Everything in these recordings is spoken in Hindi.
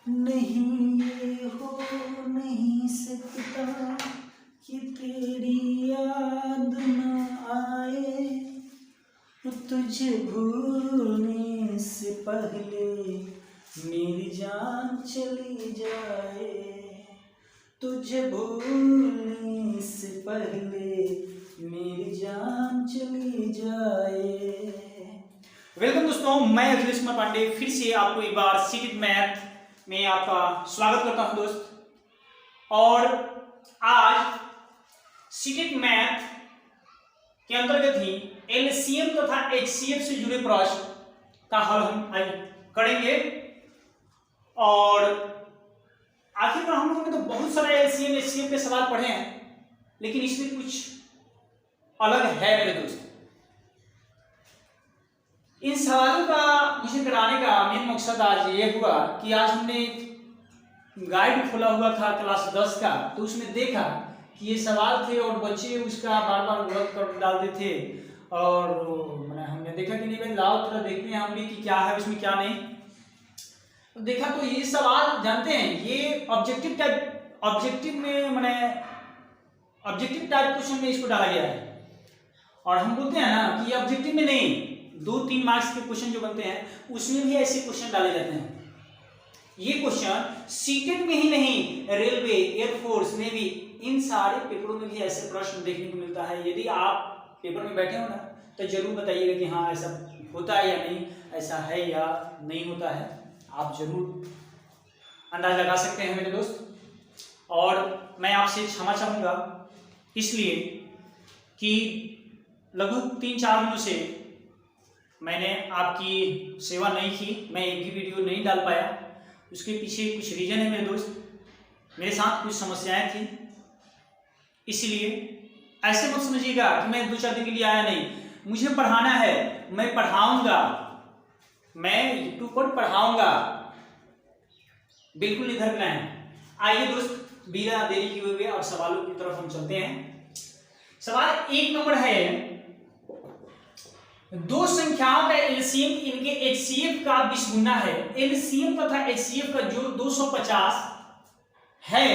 नहीं ये हो नहीं सकता कि तेरी याद न आए, तुझे भूलने से पहले मेरी जान चली जाए, तुझे भूलने से पहले मेरी जान चली जाए। वेलकम दोस्तों, मैं अखिलेश कुमार पांडे फिर से आपको एक बार सीटेट मैथ में आपका स्वागत करता हूं दोस्त। और आज सीटेट मैथ के अंतर्गत ही एलसीएम तथा एचसीएफ से जुड़े प्रश्न का हल हम करेंगे। और आखिरकार हम लोगों ने तो बहुत सारे एलसीएम एचसीएफ के सवाल पढ़े हैं, लेकिन इसमें कुछ अलग है मेरे दोस्त। इन सवालों का मुझे कराने का मेन मकसद आज ये हुआ कि आज हमने गाइड खोला हुआ था क्लास 10 का, तो उसमें देखा कि ये सवाल थे और बच्चे उसका बार बार गलत कर डालते थे। और मैंने हमने देखा कि नहीं भाई लाओ थोड़ा देखते हैं हम भी कि क्या है उसमें क्या नहीं। तो देखा तो ये सवाल जानते हैं ये ऑब्जेक्टिव टाइप क्वेश्चन में इसको डाला गया है। और हम बोलते हैं ना कि ऑब्जेक्टिव में नहीं, 2-3 मार्क्स के क्वेश्चन जो बनते हैं उसमें भी ऐसे क्वेश्चन डाले जाते हैं। ये क्वेश्चन सीटेट में ही नहीं, रेलवे, एयरफोर्स, नेवी, इन सारे पेपरों में भी ऐसे प्रश्न देखने को मिलता है। यदि आप पेपर में बैठे हो ना तो जरूर बताइएगा कि हाँ ऐसा होता है या नहीं, ऐसा है या नहीं होता है। आप जरूर अंदाज लगा सकते हैं मेरे दोस्त। और मैं आपसे क्षमा चाहूँगा इसलिए कि लगभग 3-4 दिनों से मैंने आपकी सेवा नहीं की, मैं एक भी वीडियो नहीं डाल पाया। उसके पीछे कुछ रीजन है मेरे दोस्त, मेरे साथ कुछ समस्याएं थी, इसलिए ऐसे मत समझिएगा कि मैं 2-4 दिन के लिए आया नहीं। मुझे पढ़ाना है, मैं पढ़ाऊंगा, मैं यूट्यूब पर पढ़ाऊंगा, बिल्कुल इधर प्लान। आइए दोस्त बिना देरी किए हुए और सवालों की तरफ हम चलते हैं। सवाल 1 नंबर है, दो संख्याओं का एलसीएम इनके एचसीएफ का 20 गुना है। एलसीएम तथा एचसीएफ का जो 250 है।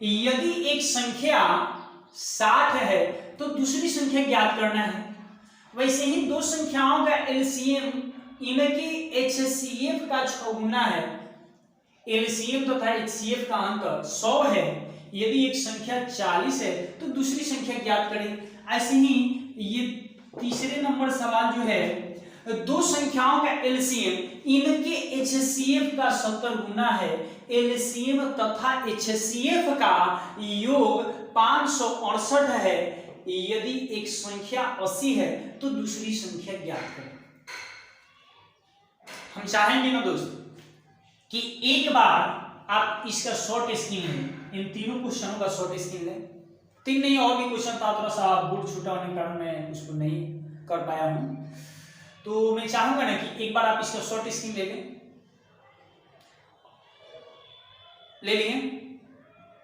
यदि एक संख्या 60 है तो दूसरी संख्या ज्ञात करना है। वैसे ही दो संख्याओं का एलसीएम इनके एचसीएफ का 6 गुना है। एलसीएम तथा एचसीएफ का अंक 100 है। यदि एक संख्या 40 है तो दूसरी संख्या ज्ञात करें। ऐसे ही ये तीसरे नंबर सवाल जो है, दो संख्याओं का एलसीएम इनके एचसीएफ का 70 गुना है। एलसीएम तथा एचसीएफ का योग 568 है। यदि एक संख्या 80 है तो दूसरी संख्या ज्ञात करें। हम चाहेंगे ना दोस्त कि एक बार आप इसका शॉर्ट स्क्रीन लें, इन तीनों क्वेश्चनों का शॉर्ट स्क्रीन लें। 3 नहीं और भी क्वेश्चन था, थोड़ा सा बोर्ड छोटा होने के कारण मैं उसको नहीं कर पाया हूं। तो मैं चाहूंगा ना कि एक बार आप इसका शॉर्ट स्क्रीन ले लिए,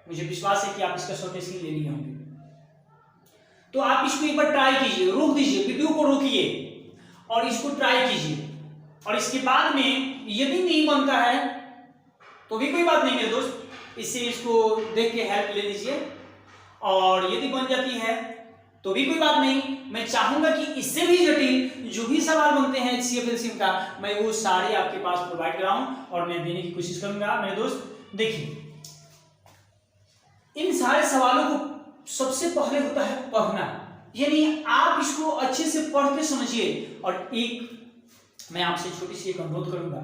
मुझे विश्वास है कि आप इसका शॉर्ट स्क्रीन ले लिए होंगे। तो आप इसको एक बार ट्राई कीजिए, रोक दीजिए, वीडियो को रोकिए और इसको ट्राई कीजिए। और इसके बाद में यदि नहीं बनता है तो भी कोई बात नहीं मेरे दोस्त, इससे इसको देख के हेल्प ले लीजिए। और यदि बन जाती है तो भी कोई बात नहीं। मैं चाहूंगा कि इससे भी जटिल जो भी सवाल बनते हैं एचसीएफ एलसीएम का, मैं वो सारे आपके पास प्रोवाइड कराऊं और मैं देने की कोशिश करूंगा मेरे दोस्त। देखिए, इन सारे सवालों को सबसे पहले होता है पढ़ना, यानी आप इसको अच्छे से पढ़ के समझिए। और एक मैं आपसे छोटी सी एक अनुरोध करूंगा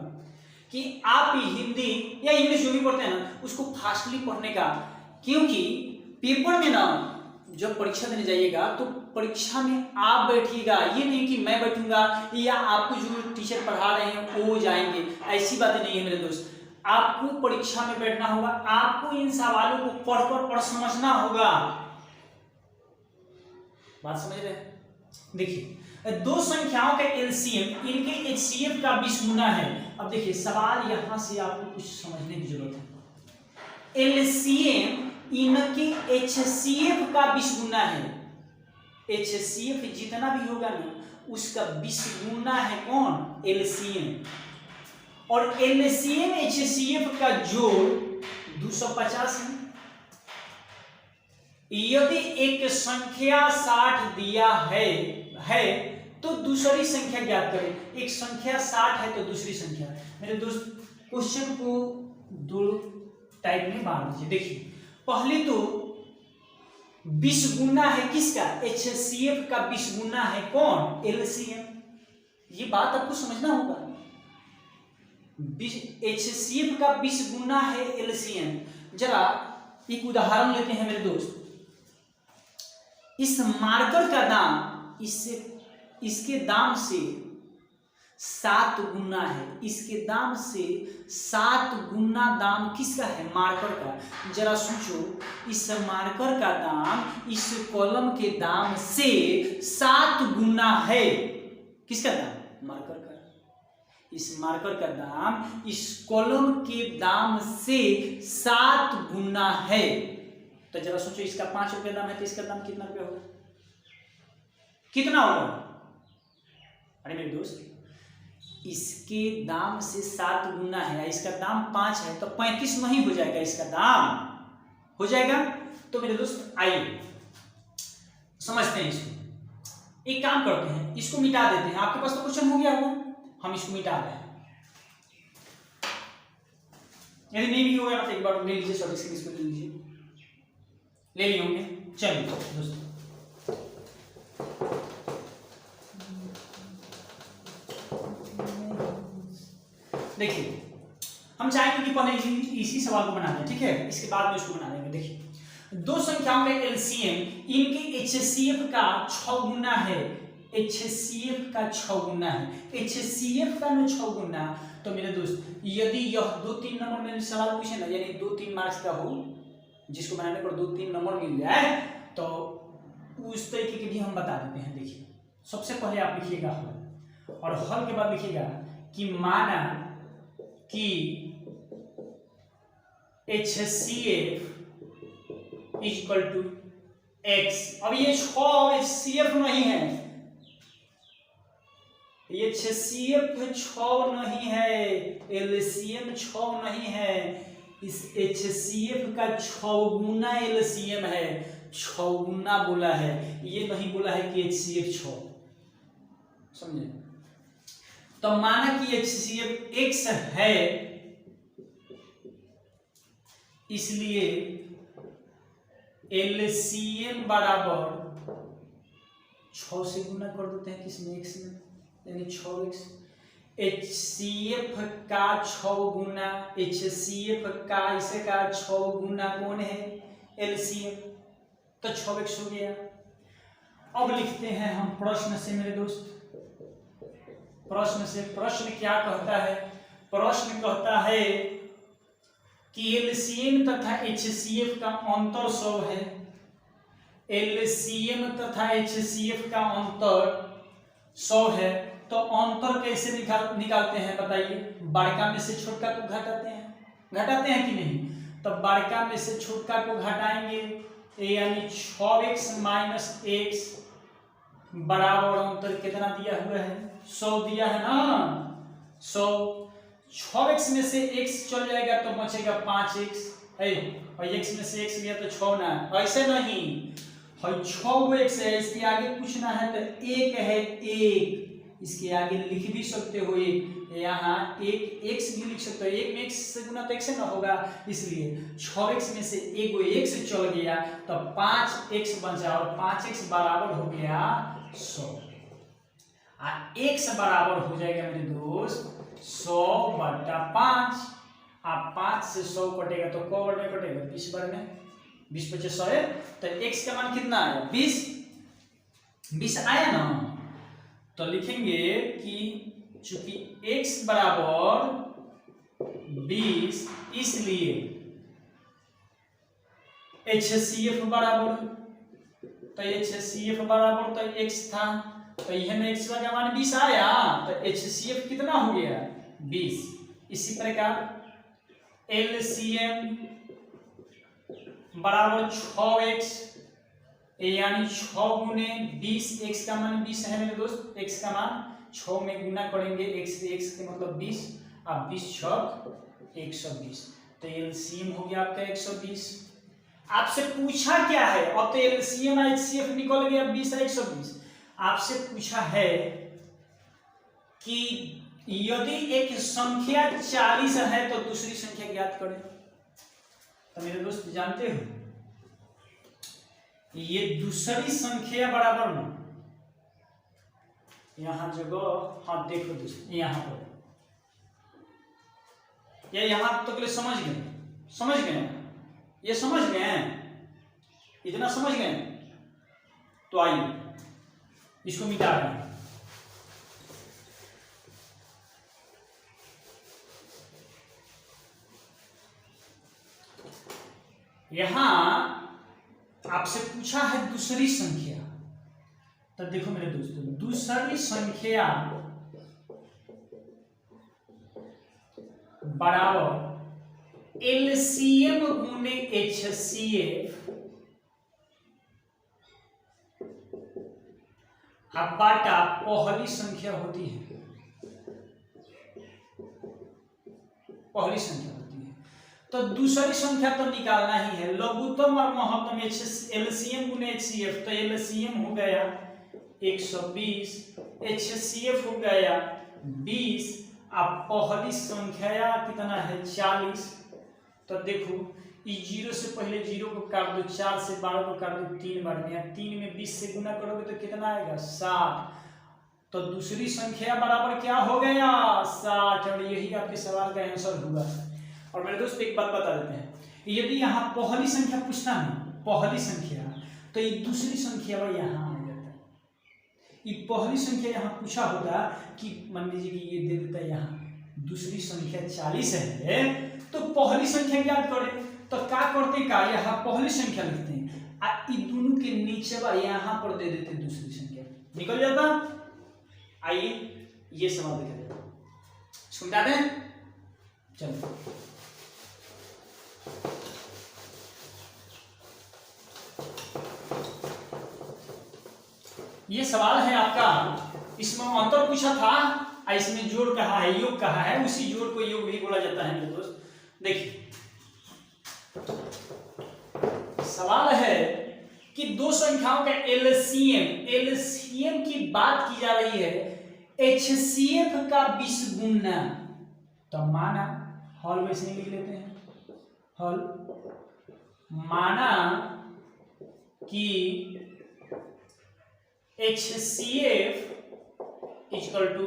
कि आप हिंदी या इंग्लिश जो भी पढ़ते हैं ना उसको फास्टली पढ़ने का, क्योंकि पेपर में ना जब परीक्षा देने जाइएगा तो परीक्षा में आप बैठिएगा, ये नहीं कि मैं बैठूंगा या आपको जो टीचर पढ़ा रहे हैं वो जाएंगे। ऐसी बातें नहीं है मेरे दोस्त। आपको परीक्षा में बैठना होगा, आपको इन सवालों को पढ़कर और समझना होगा। बात समझ रहे हैं? देखिए, दो संख्याओं का एलसीएम इनके एचसीएफ का 20 गुना है। अब देखिए सवाल यहां से आपको कुछ समझने की जरूरत है। एलसीएम इनके एचसीएफ का 20 गुना है। एचसीएफ जितना भी होगा ना उसका 20 गुना है कौन? एलसीएम। और एलसीएम एचसीएफ का जोड़ 250 है। यदि एक संख्या 60 दिया है तो दूसरी संख्या ज्ञात करें। एक संख्या 60 है तो दूसरी संख्या, मेरे दोस्त क्वेश्चन को दो टाइप में बांट दीजिए। देखिए, पहले तो 20 गुना है किसका, एचसीएफ का 20 गुना है कौन, एलसीएम। ये बात आपको समझना होगा, एचसीएफ का 20 गुना है एलसीएम। जरा एक उदाहरण लेते हैं मेरे दोस्त। इस मार्कर का दाम इसके दाम से 7 गुना है, इसके दाम से 7 गुना दाम किसका है, मार्कर का। जरा सोचो, इस मार्कर का दाम इस कॉलम के दाम से 7 गुना है, किसका दाम, मार्कर का। इस मार्कर का दाम इस कॉलम के दाम से 7 गुना है। तो जरा सोचो, इसका 5 रुपये दाम है तो इसका दाम कितना रुपया होगा, कितना होगा। अरे मेरे दोस्त, इसके दाम से 7 गुना है, इसका दाम 5 है तो 35 नहीं हो जाएगा, इसका दाम हो जाएगा। तो मेरे दोस्त आइए समझते हैं इसको। एक काम करते हैं, इसको मिटा देते हैं। आपके पास तो क्वेश्चन हो गया होगा, हम इसको मिटा रहे हैं। यदि नहीं भी होगा तो एक बार ले लीजिए, शॉर्ट स्क्रीन इसको ले लीजिए, ले लिए होंगे। चलिए दोस्तों, देखिए, हम चाहेंगे कि पहले इसी सवाल को बना दें, ठीक है, इसके बाद में इसको बना देंगे। देखिए, दो संख्याओं में एलसीएम, इनके एचसीएफ का 6 गुना है, एचसीएफ का 6 गुना है, एचसीएफ का 6 गुना। तो मेरे दोस्त, यदि यह 2-3 नंबर में सवाल पूछे ना, यानी 2-3 मार्क्स का हो, जिसको बनाने पर 2-3 नंबर मिल जाए, तो उस तरीके के भी हम बता देते हैं। देखिए, सबसे पहले आप लिखिएगा हल, और हल के बाद लिखिएगा कि माना कि HCF इक्वल टू X। अब ये 6 HCF नहीं है, ये HCF 6 नहीं है, LCM 6 नहीं है, इस HCF का 6 गुना LCM है। 6 गुना बोला है, ये नहीं बोला है कि HCF 6, समझे। तो माना कि HCF X है, इसलिए LCM बराबर 6 से गुना कर देते हैं, किसमें, X में, यानी 6x। HCF का 6 गुना, HCF का इसका 6 गुना कौन है, LCM, तो 6x हो गया। अब लिखते हैं हम प्रश्न से मेरे दोस्त, प्रश्न से। प्रश्न क्या कहता है, प्रश्न कहता है कि LCM तथा HCF का अंतर 100 है। LCM तथा HCF का अंतर 100 है, तो अंतर कैसे निकालते हैं बताइए। बड़का में से छोटका को घटाते हैं कि नहीं। तो बड़का में से छोटका को घटाएंगे, यानी 6x माइनस x बराबर अंतर कितना दिया हुआ है, 100 दिया है ना, 100। 6x में से x चल जाएगा तो बचेगा 5x, और x में से x गया तो 6 ना, ऐसे नहीं, 6x है, इसके आगे कुछ ना है तो 1 है, 1 इसके आगे लिख भी सकते हो, यहाँ 1x भी लिख सकते हो, 1 में x से गुना तो x ना होगा, इसलिए 6x में से 1 x चल गया तो 5x बचा, और 5x बराबर हो गया 100। x बराबर हो जाएगा मेरे दोस्त 100/5। आप 5 से 100 कटेगा तो क वर्ग में कटेगा, 20 वर्ग में, 20 × 100 है, तो x का मान कितना आया, 20 आया ना। तो लिखेंगे कि चूंकि x बराबर 20, इसलिए HCF बराबर, तो HCF बराबर तो x था, तो यह में x का मान 20 आया, तो HCF कितना हो गया, 20। इसी प्रकार LCM बराबर 6x, यानी 6 गुने 20, x का मान 20 है मेरे दोस्त, x का मान 6 में गुना करेंगे, x से x के मतलब 20, अब 20 छक 120, तो एलसीएम हो गया आपका 120। आपसे पूछा क्या है, अब तो एलसीएम एचसीएफ निकल गया 20 है 120। आपसे पूछा है कि यदि एक संख्या 40 है तो दूसरी संख्या ज्ञात करें। तो मेरे दोस्त जानते हो ये दूसरी संख्या बराबर में यहां जगह, हाँ देखो दोस्त यहां पर, ये यहां तक के समझ गए, समझ गए, ये समझ गए, इतना समझ गए, तो आइए इसको मिटा दें। यहां आपसे पूछा है दूसरी संख्या, तो देखो मेरे दोस्तों दूसरी संख्या बराबर एलसीएम गुने एचसीएफ अब बाटा पहली संख्या होती है, पहली संख्या होती है, तो दूसरी संख्या तो निकालना ही है। लघुत्तम और महत्तम एलसीएम गुने एचसीएफ, तो एलसीएम हो गया 120, एचसीएफ हो गया 20, अब पहली संख्या कितना है 40। तो देखो इस 0 से पहले 0 को काट दो, 4 से 12 को काट दो, 3 बार में, 3 में 20 से गुना करोगे तो कितना आएगा 60। तो दूसरी संख्या बराबर क्या हो गया 60, और यही आपके सवाल का आंसर हुआ। और मेरे दोस्त एक बात बता देते हैं, यदि यहाँ पहली संख्या पूछना है, पहली संख्या, तो ये दूसरी संख्या वह यहाँ आ जाता है। ये पहली संख्या यहाँ पूछा होगा कि मान लीजिए कि ये दे देता है यहाँ दूसरी संख्या 40 है, तो पहली संख्या ज्ञात करें, तो क्या करते का यहाँ पहली संख्या लिखते हैं, ये दोनों के नीचे वाला यहाँ पर दे देते दूसरी संख्या, निकल जाता। आइए ये सवाल देखा जाए, समझा दें, चलो ये सवाल है आपका, इसमें अंतर पूछा था, इसमें जोड़ कहा है, योग कहा है, उसी जोड़ को योग भी बोला जाता है मेरे दोस्त। देखिए सवाल है कि दो संख्याओं का एलसीएम, एलसीएम की बात की जा रही है, एचसीएफ का 20 गुना, तो माना हल वैसे ही लिख लेते हैं, हल माना कि HCF इक्वल टू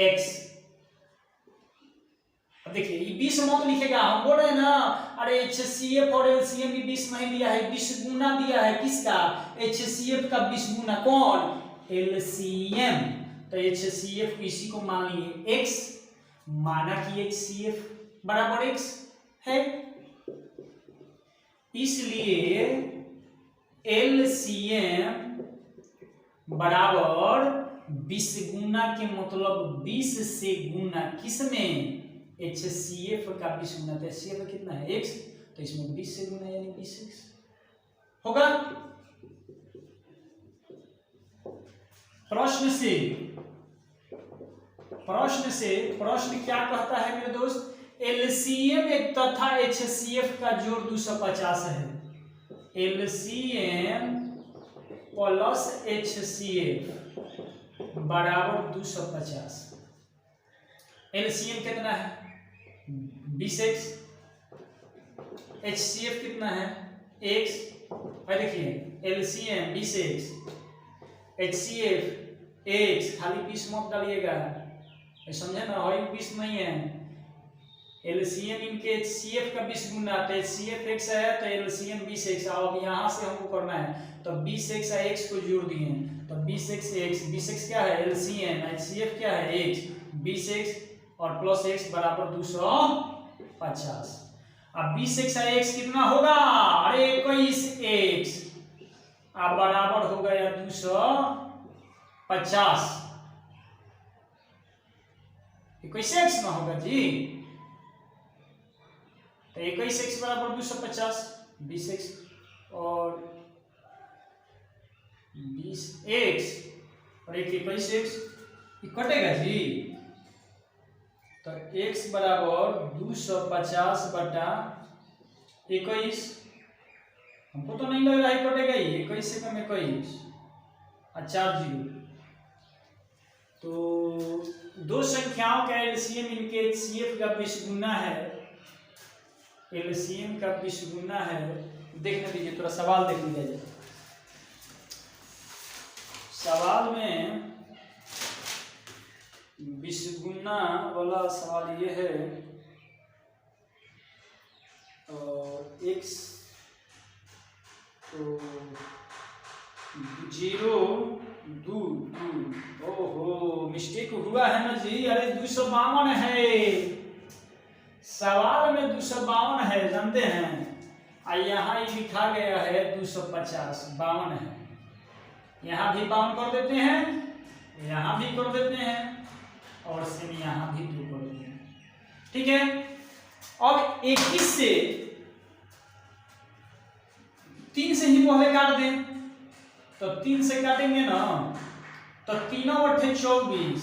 x। देखिए ये 20 मत लिखेगा, हम बोल रहे हैं ना, अरे HCF और LCM भी 20 नहीं दिया है, 20 गुना दिया है, किसका HCF का 20 गुना, कौन LCM, तो HCF इसी को मान लिए x, माना कि HCF बराबर x है, इसलिए LCM बराबर 20 गुना के मतलब 20 से गुना किसमें HCF का 20 गुना, तो HCF कितना है x, तो इसमें 20 से गुना यानी 20x होगा। प्रश्न क्या कहता है मेरे दोस्त, LCM तथा HCF का जोड़ 250 है, LCM प्लस HCF बराबर 250। LCM कितना है 20x, HCF कितना है x, और देखिए LCM 20x, HCF x, खाली 20 मत डालिएगा, समझे ना, और 20 नहीं है, LCM इनके HCF का 20 गुना, तो HCF x है तो LCM 20x, अब यहाँ से हमको करना है, तो 20x है x को जोड़ दिए, तो 20x क्या है LCM, HCF क्या है x, 20x और प्लस x बराबर 250। अब 20x है x कितना होगा, अरे 21x, अब बराबर हो गया 250, 21x ना होगा जी, तो 21x बराबर 250, 20x और 20x और एक 21x, कटेगा जी, तो x बराबर 250/21। हमको तो नहीं लग रहा है कटेगा ही, 21 से कम 21 और 4 जीरो। तो दो संख्याओं का एलसीएम इनके एचसीएफ का 20 गुना है, एलसीएम का 20 गुना है। देखने दीजिए, थोड़ा सवाल देख लीजिए। सवाल में 20 गुना वाला सवाल ये है, और x तो 0 2 ओहो मिस्टेक हुआ है ना जी। अरे 252 है, सवाल में 252 है, जानते हैं। और यहाँ ही लिखा गया है 250, 52 है। यहाँ भी 52 कर देते हैं, यहाँ भी कर देते हैं, और सेम यहाँ भी 2 कर देते हैं। ठीक है। अब 21 से 3 से ही पहले काट दें, तो 3 से काटेंगे ना, तो 3 × 8 = 24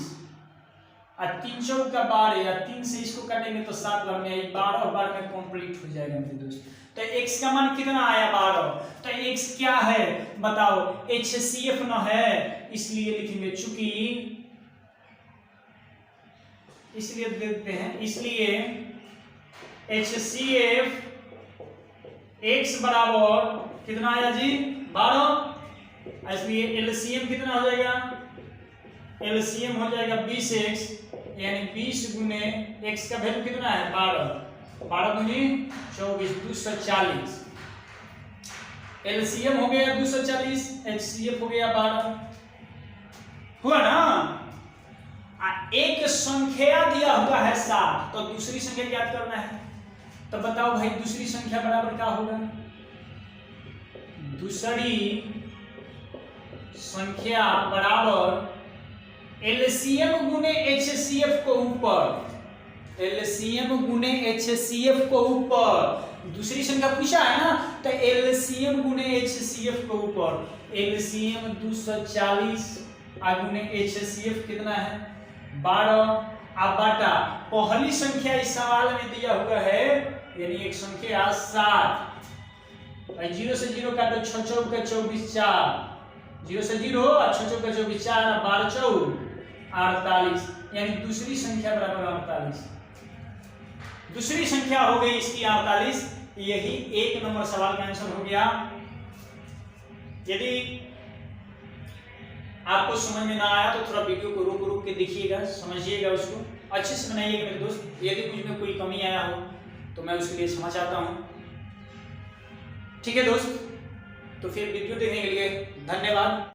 और 3 × 4 = 12, या 3 से इसको काटेंगे तो 7 बार में 12 बार में कंप्लीट हो जाएगा मेरे दोस्त। तो x का मान कितना आया 12। तो x क्या है बताओ, HCF न है, इसलिए लिखेंगे चूंकि, इसलिए देखते हैं, इसलिए HCF x बराबर कितना आया जी 12। इसलिए एलसीएम कितना हो जाएगा, एलसीएम हो जाएगा 20x, यानी 20 गुने x का वैल्यू कितना है 12, 12 दूनी 24, 240। एलसीएम हो गया 240, एचसीएफ हो गया 12, हुआ ना। एक संख्या दिया हुआ है 7, तो दूसरी संख्या ज्ञात करना है। तो बताओ भाई दूसरी संख्या बराबर क्या होगा, दूसरी संख्या बराबर एलसीएम गुने एचसीएफ को ऊपर, एलसीएम गुने एचसीएफ को ऊपर। दूसरी संख्या पूछा है ना, तो एलसीएम गुने एचसीएफ को ऊपर। एलसीएम 240 गुने एचसीएफ कितना है 12। अब बाटा पहली संख्या इस सवाल में दिया हुआ है, यानी एक संख्या 7। 0 से 0 काटो, 6 × 4 = 24, 4 0 से 0 और 6 × 4 = 24, 4 12 4 48, यानी दूसरी संख्या बराबर 48। दूसरी संख्या हो गई इसकी 48। यही 1 नंबर सवाल का आंसर हो गया। यदि आपको समझ में ना आया तो थोड़ा वीडियो को रोक रोक के देखिएगा, समझिएगा, उसको अच्छे से बनाइएगा मेरे दोस्त। यदि मुझ में कोई कमी आया हो तो मैं उसके लिए क्षमा चाहता हूं। ठीक है दोस्त, तो फिर वीडियो देखने के लिए धन्यवाद।